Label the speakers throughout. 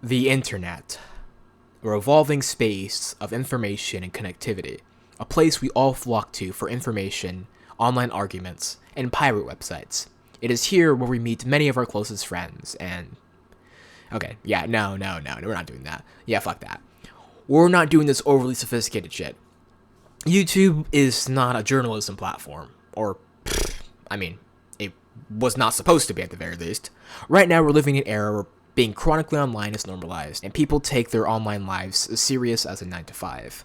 Speaker 1: The internet, a revolving space of information and connectivity, a place we all flock to for information, online arguments, and pirate websites. It is here where we meet many of our closest friends, and... Okay, yeah, no, we're not doing that. Yeah, fuck that. We're not doing this overly sophisticated shit. YouTube is not a journalism platform, or, it was not supposed to be at the very least. Right now we're living in an era where being chronically online is normalized, and people take their online lives as serious as a 9 to 5,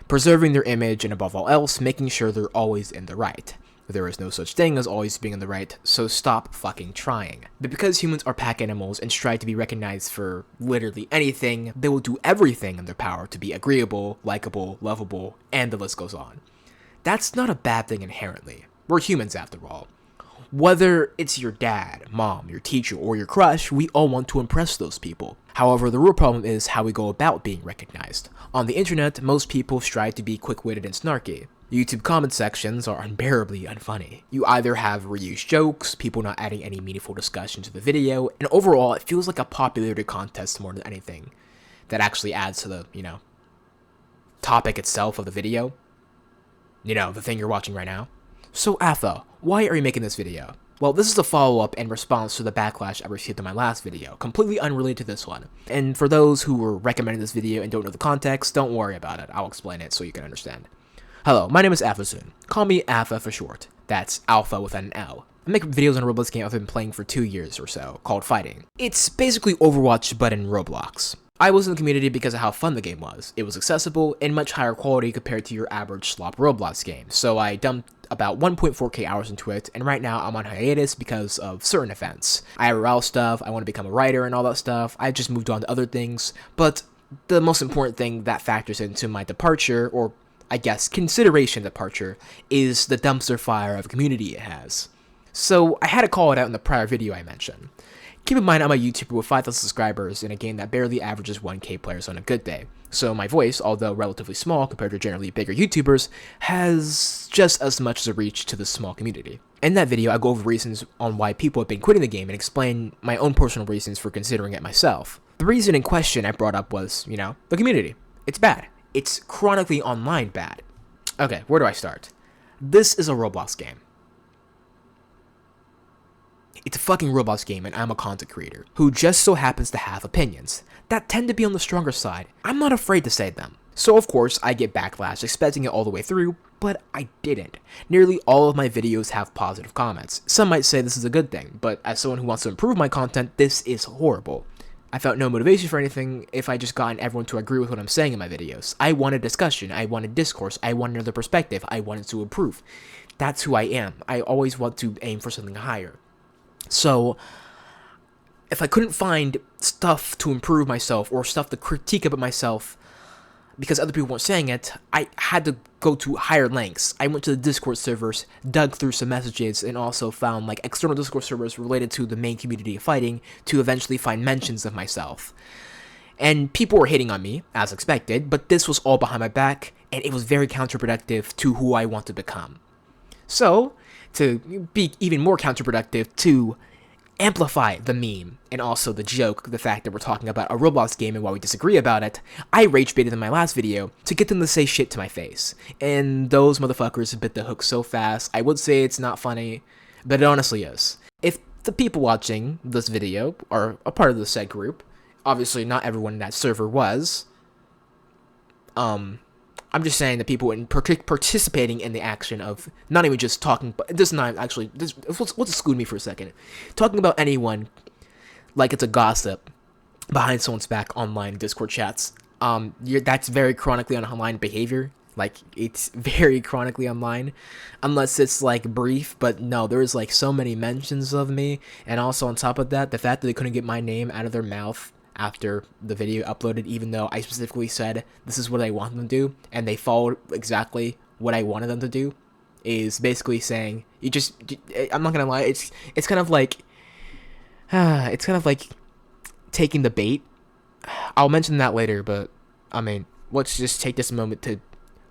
Speaker 1: preserving their image and above all else, making sure they're always in the right. There is no such thing as always being in the right, so stop fucking trying. But because humans are pack animals and strive to be recognized for literally anything, they will do everything in their power to be agreeable, likable, lovable, and the list goes on. That's not a bad thing inherently. We're humans after all. Whether it's your dad, mom, your teacher, or your crush, we all want to impress those people. However, the real problem is how we go about being recognized. On the internet, most people strive to be quick-witted and snarky. YouTube comment sections are unbearably unfunny. You either have reused jokes, people not adding any meaningful discussion to the video, and overall, it feels like a popularity contest more than anything that actually adds to the, topic itself of the video. The thing you're watching right now. So, Atha, why are you making this video? Well, this is a follow-up and response to the backlash I received in my last video, completely unrelated to this one. And for those who were recommending this video and don't know the context, don't worry about it. I'll explain it so you can understand. Hello, my name is Athasoon. Call me Atha for short. That's Alpha with an L. I make videos on a Roblox game I've been playing for 2 years or so, called Phighting. It's basically Overwatch but in Roblox. I was in the community because of how fun the game was. It was accessible and much higher quality compared to your average slop Roblox game, so I dumped about 1.4k hours into it, and right now I'm on hiatus because of certain events. IRL stuff, I want to become a writer and all that stuff, I just moved on to other things, but the most important thing that factors into my departure, or I guess consideration departure, is the dumpster fire of community it has. So I had to call it out in the prior video I mentioned. Keep in mind I'm a YouTuber with 5,000 subscribers in a game that barely averages 1k players on a good day, so my voice, although relatively small compared to generally bigger YouTubers, has just as much as a reach to this small community. In that video, I go over reasons on why people have been quitting the game and explain my own personal reasons for considering it myself. The reason in question I brought up was, the community. It's bad. It's chronically online bad. Okay, where do I start? This is a Roblox game. It's a fucking Roblox game, and I'm a content creator who just so happens to have opinions that tend to be on the stronger side. I'm not afraid to say them. So of course, I get backlash expecting it all the way through, but I didn't. Nearly all of my videos have positive comments. Some might say this is a good thing, but as someone who wants to improve my content, this is horrible. I felt no motivation for anything if I just gotten everyone to agree with what I'm saying in my videos. I wanted discussion, I wanted discourse, I wanted another perspective, I wanted to improve. That's who I am. I always want to aim for something higher. So, if I couldn't find stuff to improve myself or stuff to critique about myself because other people weren't saying it, I had to go to higher lengths. I went to the Discord servers, dug through some messages, and also found external Discord servers related to the main community of Phighting to eventually find mentions of myself. And people were hating on me, as expected, but this was all behind my back, and it was very counterproductive to who I want to become. So, to be even more counterproductive, to amplify the meme and also the joke, the fact that we're talking about a Roblox game and why we disagree about it, I rage baited in my last video to get them to say shit to my face. And those motherfuckers bit the hook so fast, I would say it's not funny, but it honestly is. If the people watching this video are a part of the said group, obviously not everyone in that server was, I'm just saying that people in participating in the action of not even just talking, but this not actually. Let's exclude me for a second. Talking about anyone like it's a gossip behind someone's back online Discord chats. That's very chronically online behavior. It's very chronically online, unless it's brief. But no, there's so many mentions of me, and also on top of that, the fact that they couldn't get my name out of their mouth after the video uploaded, even though I specifically said this is what I want them to do, and they followed exactly what I wanted them to do, is basically saying, I'm not gonna lie, it's kind of like taking the bait. I'll mention that later, but let's just take this moment to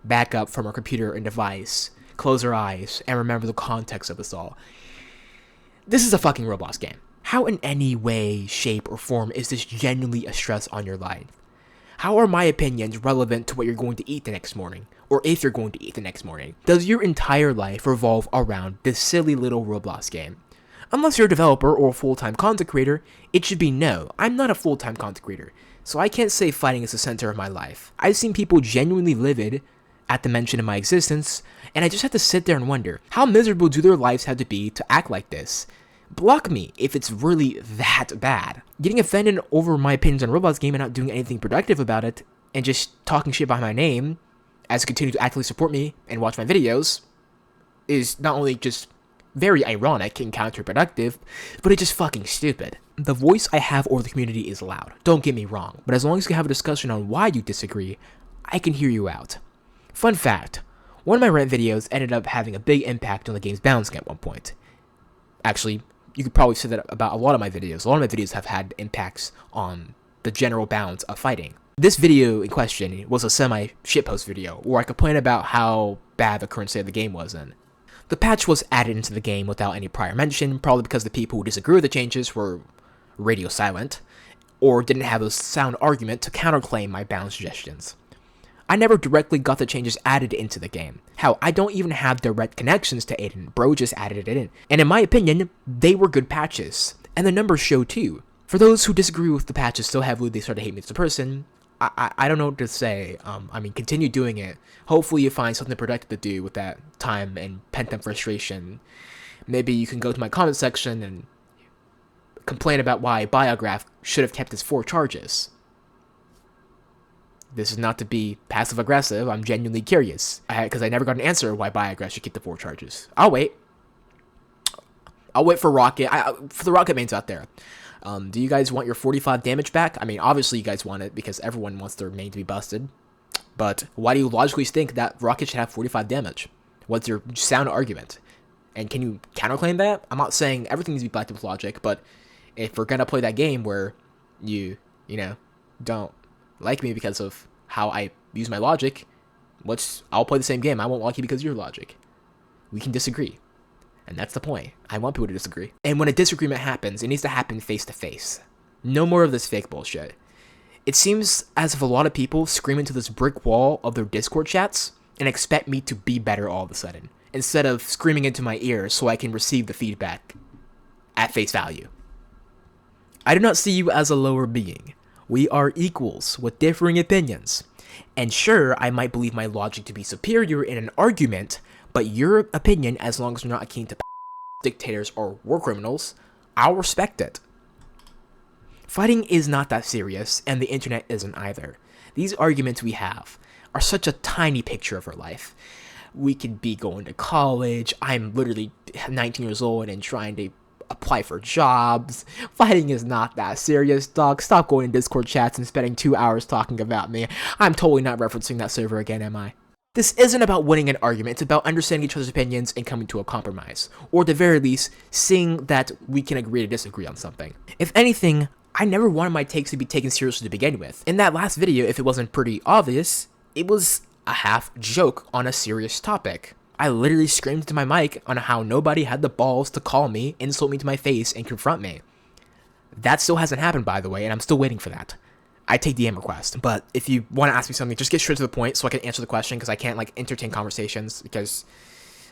Speaker 1: back up from our computer and device, close our eyes, and remember the context of this all. This is a fucking Roblox game. How in any way, shape, or form is this genuinely a stress on your life? How are my opinions relevant to what you're going to eat the next morning? Or if you're going to eat the next morning? Does your entire life revolve around this silly little Roblox game? Unless you're a developer or a full-time content creator, it should be no. I'm not a full-time content creator, so I can't say fighting is the center of my life. I've seen people genuinely livid at the mention of my existence, and I just have to sit there and wonder, how miserable do their lives have to be to act like this? Block me if it's really that bad. Getting offended over my opinions on Roblox game and not doing anything productive about it, and just talking shit by my name, as you continue to actively support me and watch my videos, is not only just very ironic and counterproductive, but it's just fucking stupid. The voice I have over the community is loud, don't get me wrong, but as long as we have a discussion on why you disagree, I can hear you out. Fun fact, one of my rant videos ended up having a big impact on the game's balancing at one point. Actually, you could probably say that about a lot of my videos. A lot of my videos have had impacts on the general balance of fighting. This video in question was a semi-shitpost video, where I complained about how bad the current state of the game was in. The patch was added into the game without any prior mention, probably because the people who disagree with the changes were radio silent, or didn't have a sound argument to counterclaim my balance suggestions. I never directly got the changes added into the game. Hell, I don't even have direct connections to Aiden, bro just added it in. And in my opinion, they were good patches, and the numbers show too. For those who disagree with the patches so heavily they start to hate me as a person, I don't know what to say. Continue doing it. Hopefully you find something productive to do with that time and pent-up frustration. Maybe you can go to my comment section and complain about why Biograph should have kept his 4 charges. This is not to be passive-aggressive, I'm genuinely curious. Because I never got an answer why Biograph should keep the 4 charges. I'll wait. I'll wait for Rocket. For the Rocket mains out there. Do you guys want your 45 damage back? I mean, obviously you guys want it because everyone wants their main to be busted. But why do you logically think that Rocket should have 45 damage? What's your sound argument? And can you counterclaim that? I'm not saying everything needs to be backed up with logic, but if we're gonna play that game where you don't like me because of how I use my logic, I'll play the same game. I won't like you because of your logic. We can disagree. And that's the point. I want people to disagree. And when a disagreement happens, it needs to happen face to face. No more of this fake bullshit. It seems as if a lot of people scream into this brick wall of their Discord chats and expect me to be better all of a sudden, instead of screaming into my ears so I can receive the feedback at face value. I do not see you as a lower being. We are equals with differing opinions. And sure, I might believe my logic to be superior in an argument, but your opinion, as long as you're not akin to dictators or war criminals, I'll respect it. Fighting is not that serious, and the internet isn't either. These arguments we have are such a tiny picture of our life. We could be going to college, I'm literally 19 years old and trying to apply for jobs. Fighting is not that serious, dog. Stop going in Discord chats and spending 2 hours talking about me. I'm totally not referencing that server again, am I? This isn't about winning an argument, it's about understanding each other's opinions and coming to a compromise. Or at the very least, seeing that we can agree to disagree on something. If anything, I never wanted my takes to be taken seriously to begin with. In that last video, if it wasn't pretty obvious, it was a half joke on a serious topic. I literally screamed into my mic on how nobody had the balls to call me, insult me to my face, and confront me. That still hasn't happened, by the way, and I'm still waiting for that. I take DM request, but if you want to ask me something, just get straight to the point so I can answer the question, because I can't entertain conversations, because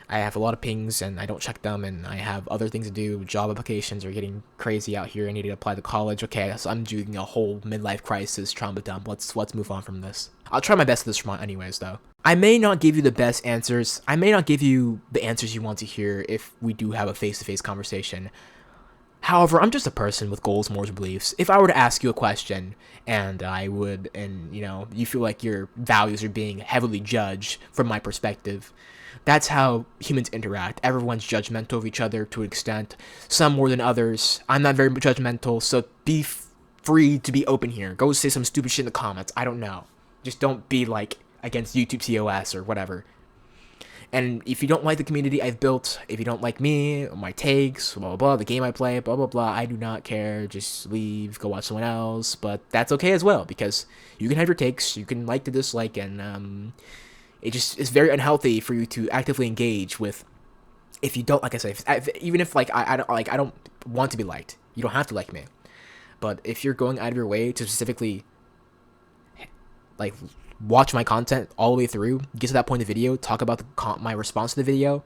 Speaker 1: I have a lot of pings and I don't check them, and I have other things to do. Job applications are getting crazy out here. I need to apply to college. Okay, so I'm doing a whole midlife crisis trauma dump. Let's move on from this. I'll try my best at this one anyways, though. I may not give you the best answers. I may not give you the answers you want to hear if we do have a face-to-face conversation. However, I'm just a person with goals, morals, beliefs. If I were to ask you a question and you feel like your values are being heavily judged from my perspective, that's how humans interact. Everyone's judgmental of each other to an extent, some more than others. I'm not very judgmental, so be free to be open here. Go say some stupid shit in the comments. I don't know. Just don't be against YouTube TOS or whatever. And if you don't like the community I've built, if you don't like me, my takes, blah, blah, blah, the game I play, blah, blah, blah, I do not care. Just leave, go watch someone else. But that's okay as well, because you can have your takes, you can like to dislike, and it just is very unhealthy for you to actively engage with, if you don't, like I said, even if I don't want to be liked. You don't have to like me. But if you're going out of your way to specifically like watch my content all the way through, get to that point of the video, talk about my response to the video.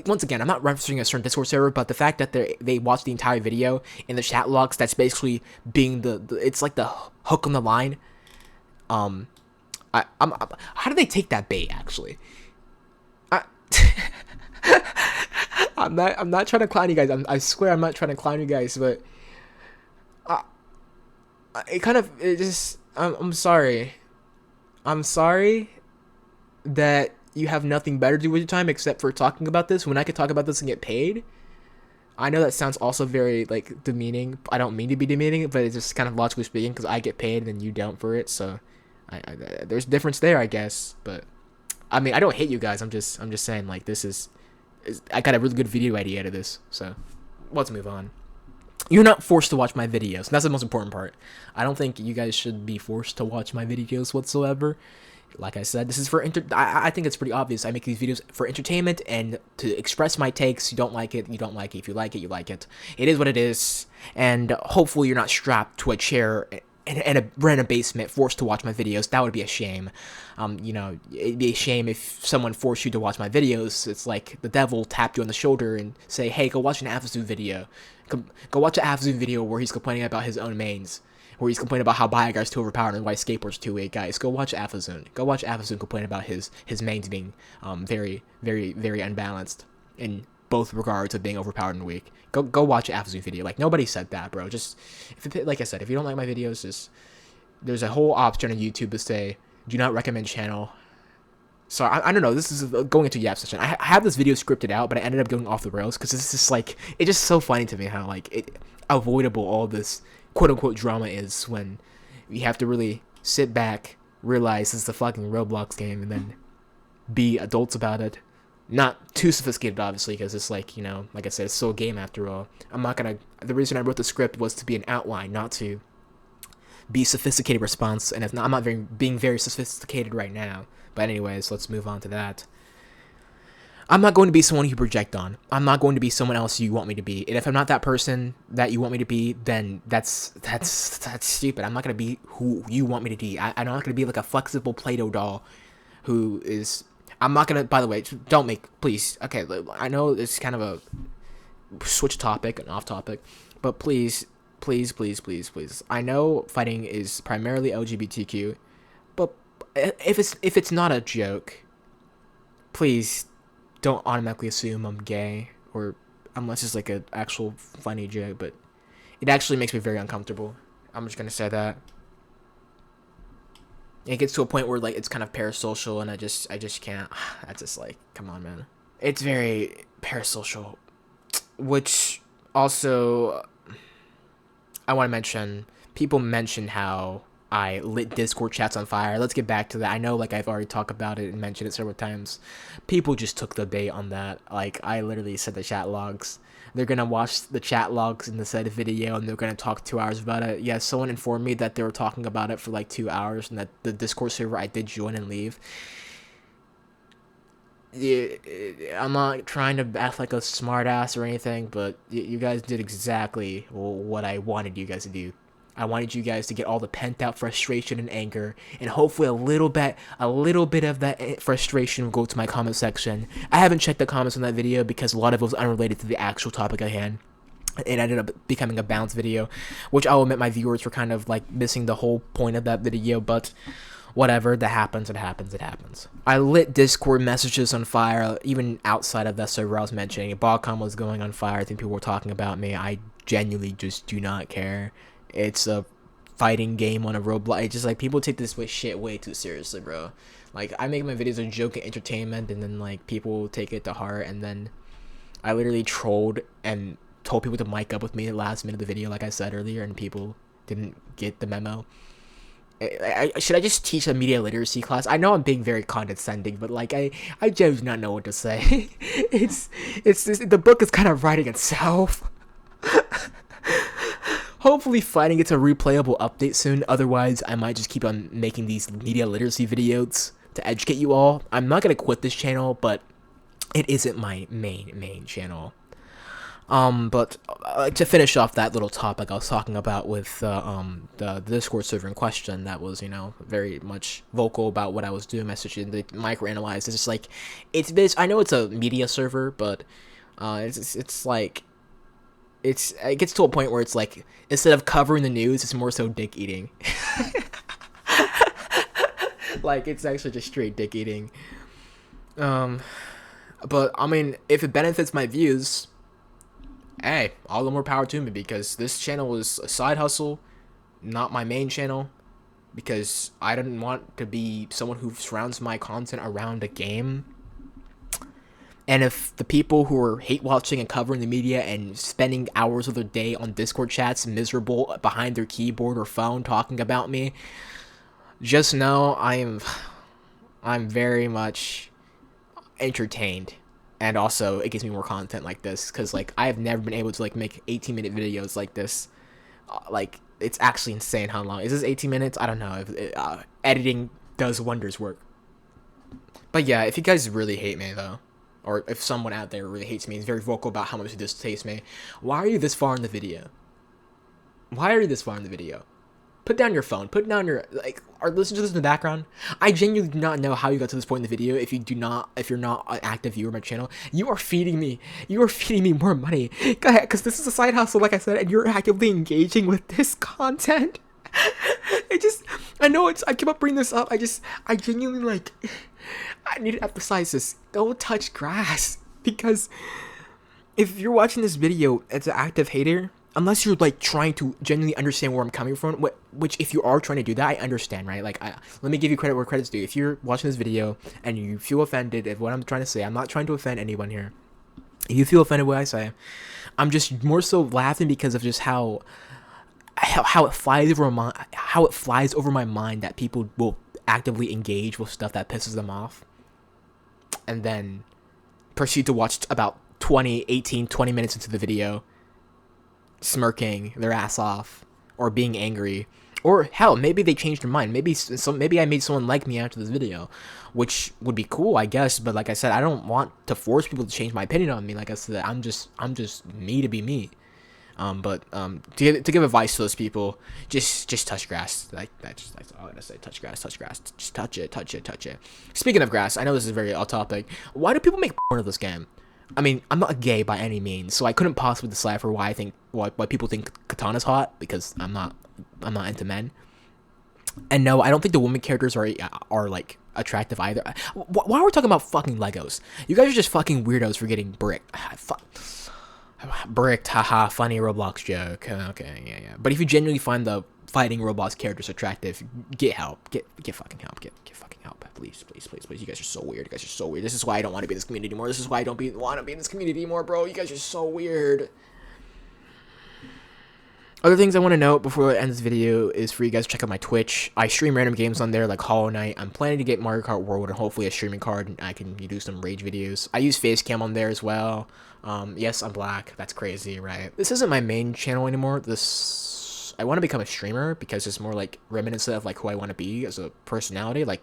Speaker 1: Once again, I'm not referencing a certain Discord server, but the fact that they watch the entire video in the chat logs, that's basically being it's like the hook on the line. I'm how do they take that bait actually? I'm not trying to clown you guys. I swear I'm not trying to clown you guys, but I'm sorry. I'm sorry that you have nothing better to do with your time except for talking about this when I could talk about this and get paid. I know that sounds also very like demeaning. I don't mean to be demeaning, but it's just kind of logically speaking because I get paid and you don't for it. So there's a difference there, I guess. But I mean, I don't hate you guys. I'm just saying like this is I got a really good video idea out of this. So let's move on. You're not forced to watch my videos. That's the most important part. I don't think you guys should be forced to watch my videos whatsoever. Like I said, this is for I think it's pretty obvious. I make these videos for entertainment and to express my takes. You don't like it, you don't like it. If you like it, you like it. It is what it is. And hopefully you're not strapped to a chair in a random basement forced to watch my videos. That would be a shame. You know, it'd be a shame if someone forced you to watch my videos. It's like the devil tapped you on the shoulder and say, hey, go watch an Afazu video. Go watch an Afazu video where he's complaining about his own mains. Where he's complaining about how Bio Guy's too overpowered and why skateboard's too weak. Guys, go watch Afazoon. Go watch Afazoon complain about his mains being very, very, very unbalanced in both regards of being overpowered and weak. Go watch an Afazoon video. Like, nobody said that, bro. Just, like I said, if you don't like my videos, just, there's a whole option on YouTube to say, do not recommend channel. So, I don't know, this is going into Yap session. I have this video scripted out, but I ended up going off the rails, because it's just, like, it's just so funny to me how, like, avoidable all this quote-unquote drama is when you have to really sit back, realize this is a fucking Roblox game, and then be adults about it. Not too sophisticated, obviously, because it's like, you know, like I said, it's still a game after all. The reason I wrote the script was to be an outline, not to be sophisticated response, and I'm not being very sophisticated right now. But anyways, let's move on to that. I'm not going to be someone you project on. I'm not going to be someone else you want me to be. And if I'm not that person that you want me to be, then that's stupid. I'm not going to be who you want me to be. I'm not going to be like a flexible Play-Doh doll who is... I'm not going to... By the way, don't make... Please. Okay, I know it's kind of a switch topic and off topic, but please, please, please, please, please. I know fighting is primarily LGBTQ, but if it's not a joke, please don't automatically assume I'm gay, or unless it's like an actual funny joke, but it actually makes me very uncomfortable. I'm just gonna say that. It gets to a point where like it's kind of parasocial, and I just can't. I just like, come on, man. It's very parasocial, which also I want to mention. People mention how I lit Discord chats on fire. Let's get back to that. I know, like, I've already talked about it and mentioned it several times. People just took the bait on that. Like, I literally said the chat logs. They're gonna watch the chat logs in the said video, and they're gonna talk 2 hours about it. Yeah, someone informed me that they were talking about it for, like, 2 hours, and that the Discord server I did join and leave. Yeah, I'm not trying to act like a smartass or anything, but you guys did exactly what I wanted you guys to do. I wanted you guys to get all the pent out frustration and anger, and hopefully a little bit of that frustration will go to my comment section. I haven't checked the comments on that video because a lot of it was unrelated to the actual topic at hand. It ended up becoming a bounce video, which I'll admit my viewers were kind of like missing the whole point of that video, but whatever, that happens, it happens, it happens. I lit Discord messages on fire, even outside of that server I was mentioning. Botcom was going on fire, I think people were talking about me. I genuinely just do not care. It's a fighting game on a Roblox. It's just like people take this shit way too seriously, bro. Like, I make my videos a joke and entertainment, and then like people take it to heart, and then I literally trolled and told people to mic up with me at the last minute of the video, like I said earlier, and people didn't get the memo. Should I just teach a media literacy class? I know I'm being very condescending, but like I just do not know what to say. it's the book is kind of writing itself. Hopefully Fighting gets a replayable update soon, otherwise I might just keep on making these media literacy videos to educate you all. I'm not going to quit this channel, but it isn't my main channel. But to finish off that little topic I was talking about with the Discord server in question that was, very much vocal about what I was doing, messaging, the microanalyzed. It's just like, I know it's a media server, but it's like, it gets to a point where it's like, instead of covering the news, it's more so dick eating. Like, it's actually just straight dick eating. But I mean, if it benefits my views, hey, all the more power to me, because this channel is a side hustle, not my main channel, because I didn't want to be someone who surrounds my content around a game. And if the people who are hate watching and covering the media and spending hours of their day on Discord chats miserable behind their keyboard or phone talking about me, just know I'm very much entertained. And also, it gives me more content like this, because, like, I have never been able to, like, make 18-minute videos like this. Like, it's actually insane how long. Is this 18 minutes? I don't know. Editing does wonders work. But yeah, if you guys really hate me, though, or if someone out there really hates me, is very vocal about how much they distaste me, why are you this far in the video? Why are you this far in the video? Put down your phone. Put down your, like, or listen to this in the background. I genuinely do not know how you got to this point in the video. If you're not an active viewer of my channel, you are feeding me more money. Go ahead, because this is a side hustle, like I said, and you're actively engaging with this content. I know I keep up bringing this up. I genuinely, like, I need to emphasize this. Don't touch grass, because if you're watching this video as an active hater, unless you're, like, trying to genuinely understand where I'm coming from, which if you are trying to do that, I understand, right? Like, let me give you credit where credit's due. If you're watching this video and you feel offended at what I'm trying to say, I'm not trying to offend anyone here. If you feel offended by what I say, I'm just more so laughing because of just how it flies over my mind that people will actively engage with stuff that pisses them off, and then proceed to watch about 20 minutes into the video smirking their ass off or being angry, or hell, maybe they changed their mind. Maybe I made someone like me after this video, which would be cool, I guess. But like I said, I don't want to force people to change my opinion on me. Like I said, I'm just me to be me. To give advice to those people, just touch grass. Like that's all I'm gonna say. Touch grass. Just touch it. Speaking of grass, I know this is very off topic. Why do people make porn of this game? I mean, I'm not gay by any means, so I couldn't possibly decipher why people think Katana's hot, because I'm not into men. And no, I don't think the women characters are like attractive either. Why are we talking about fucking Legos? You guys are just fucking weirdos for getting bricked. Bricked, haha, funny Roblox joke. Okay, yeah. But if you genuinely find the fighting Roblox characters attractive, get help. Get fucking help. Get fucking help. Please. You guys are so weird. This is why I don't want to be in this community anymore. This is why I don't want to be in this community anymore, bro. You guys are so weird. Other things I want to note before I end this video is for you guys to check out my Twitch. I stream random games on there like Hollow Knight. I'm planning to get Mario Kart World and hopefully a streaming card, and I can do some rage videos. I use Facecam on there as well. Yes, I'm black. That's crazy, right? This isn't my main channel anymore. I want to become a streamer because it's more like reminiscent of like who I want to be as a personality. Like,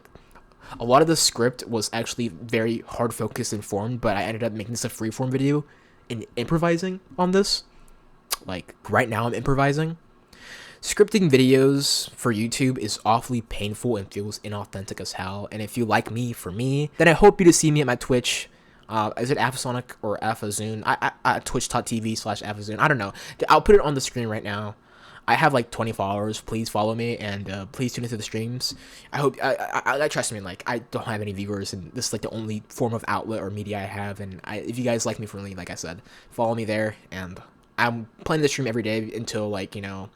Speaker 1: a lot of the script was actually very hard focused and formed, but I ended up making this a freeform video and improvising on this. Like, right now I'm improvising. Scripting videos for YouTube is awfully painful and feels inauthentic as hell. And if you like me for me, then I hope you to see me at my Twitch. Is it Afasonic or Afazoon? Twitch.tv/Afazoon. I don't know. I'll put it on the screen right now. I have like 20 followers. Please follow me, and please tune into the streams. I hope. I trust me. Like, I don't have any viewers, and this is like the only form of outlet or media I have. And if you guys like me for me, like I said, follow me there. And I'm planning to stream every day until, like, an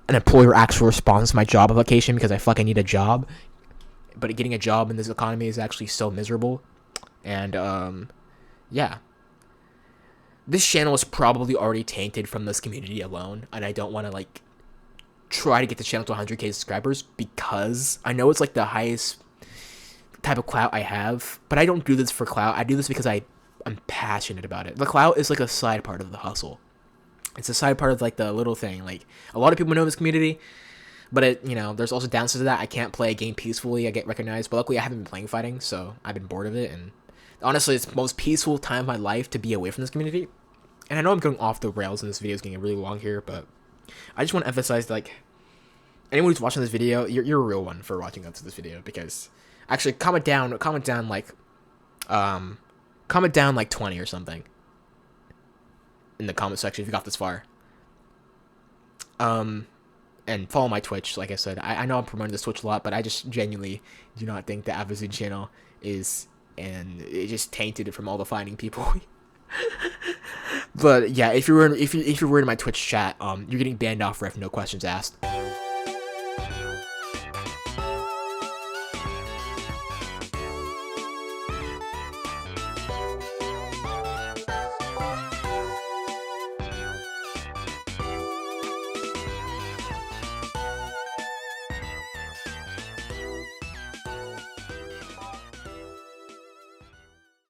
Speaker 1: employer actually responds to my job application, because I fucking need a job. But getting a job in this economy is actually so miserable. And yeah. This channel is probably already tainted from this community alone, and I don't want to, like, try to get the channel to 100k subscribers, because I know it's, like, the highest type of clout I have, but I don't do this for clout. I do this because I'm passionate about it. The clout is, like, a side part of the hustle. It's a side part of, like, the little thing. Like, a lot of people know this community, but there's also downsides to that. I can't play a game peacefully. I get recognized, but luckily I haven't been playing fighting, so I've been bored of it, and honestly, it's the most peaceful time of my life to be away from this community. and I know I'm going off the rails and this video is getting really long here, but I just want to emphasize, like, anyone who's watching this video, you're a real one for watching up to this video, because actually comment down like 20 or something in the comment section if you got this far. And follow my Twitch. Like I said, I know I'm promoting this Twitch a lot, but I just genuinely do not think the Absurdity channel is, and it just tainted it from all the finding people. But yeah, if you're in my Twitch chat, you're getting banned off ref, no questions asked.